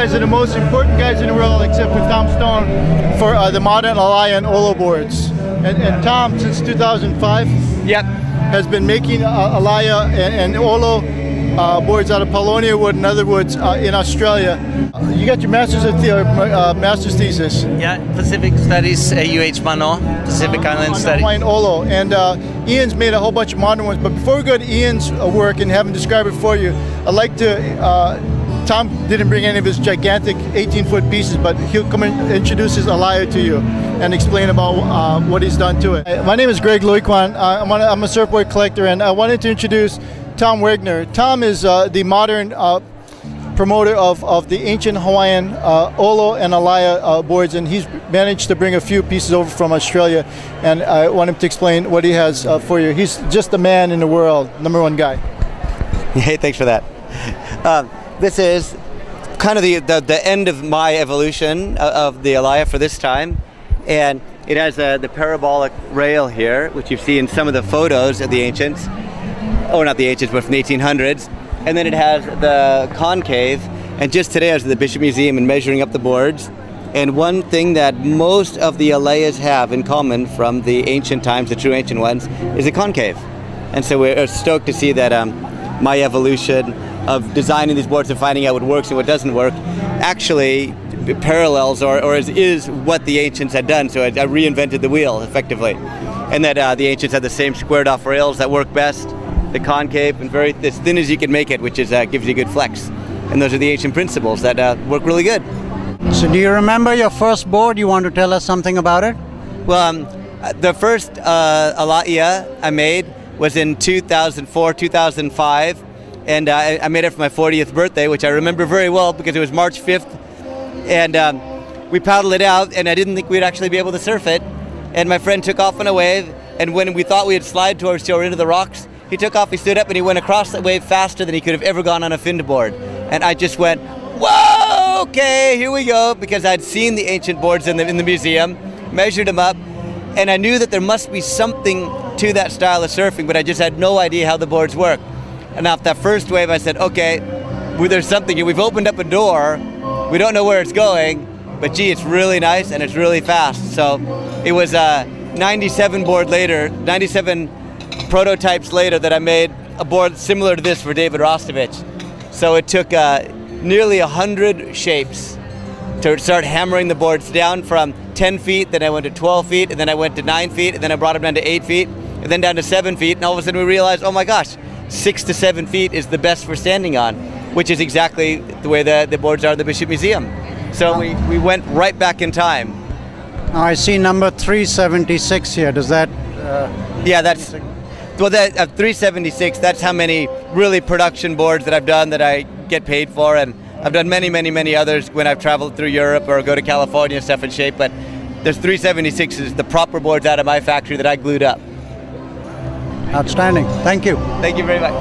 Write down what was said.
guys are the most important guys in the world, except for Tom Stone, for the modern Alaia and Olo boards. And Tom, since 2005, yep, has been making Alaia and Olo boards out of paulownia wood and other woods in Australia. You got your master's thesis. Yeah, Pacific Studies, UH Mano, Pacific Island Studies. Hawaiian Olo. And Ian's made a whole bunch of modern ones. But before we go to Ian's work and have him describe it for you, I'd like to, Tom didn't bring any of his gigantic 18-foot pieces, but he'll come and introduce his Alaia to you and explain about what he's done to it. My name is Greg Luikwan. I'm a surfboard collector, and I wanted to introduce Tom Wegener. Tom is the modern promoter of the ancient Hawaiian Olo and Alaia boards, and he's managed to bring a few pieces over from Australia, and I want him to explain what he has for you. He's just the man in the world, #1 guy. Hey, thanks for that. This is kind of the end of my evolution of the Alaia for this time, and it has the parabolic rail here, which you see in some of the photos of the ancients, or not the ancients, but from the 1800s. And then it has the concave, and just today I was at the Bishop Museum and measuring up the boards, and one thing that most of the Alaias have in common from the ancient times, the true ancient ones, is a concave. And so we're stoked to see that my evolution of designing these boards and finding out what works and what doesn't work actually parallels or is what the ancients had done. So I reinvented the wheel effectively, and that the ancients had the same squared off rails that work best, the concave, and very as thin as you can make it, which is gives you good flex. And those are the ancient principles that work really good. So do you remember your first board? You want to tell us something about it? Well, the first Alaia I made was in 2004, 2005, and I made it for my 40th birthday, which I remember very well because it was March 5th, and we paddled it out, and I didn't think we'd actually be able to surf it, and my friend took off on a wave, and when we thought we'd slide towards shore into the rocks, he took off, he stood up, and he went across that wave faster than he could have ever gone on a finned board. And I just went, whoa, okay, here we go, because I'd seen the ancient boards in the museum, measured them up, and I knew that there must be something to that style of surfing, but I just had no idea how the boards work. And after that first wave, I said, okay, well, there's something here. We've opened up a door, we don't know where it's going, but gee, it's really nice and it's really fast. So it was 97 board later, 97 prototypes later that I made a board similar to this for David Rostovich. So it took nearly 100 shapes to start hammering the boards down from 10 feet, then I went to 12 feet, and then I went to 9 feet, and then I brought them down to 8 feet, and then down to 7 feet, and all of a sudden we realized, oh my gosh, 6 to 7 feet is the best for standing on, which is exactly the way the boards are at the Bishop Museum. So we went right back in time. Now I see number 376 here. Does that... yeah, that's... Well, that 376, that's how many really production boards that I've done that I get paid for, and I've done many, many, many others when I've traveled through Europe or go to California and stuff in shape, but there's 376 is the proper boards out of my factory that I glued up. Outstanding. Thank you. Thank you very much.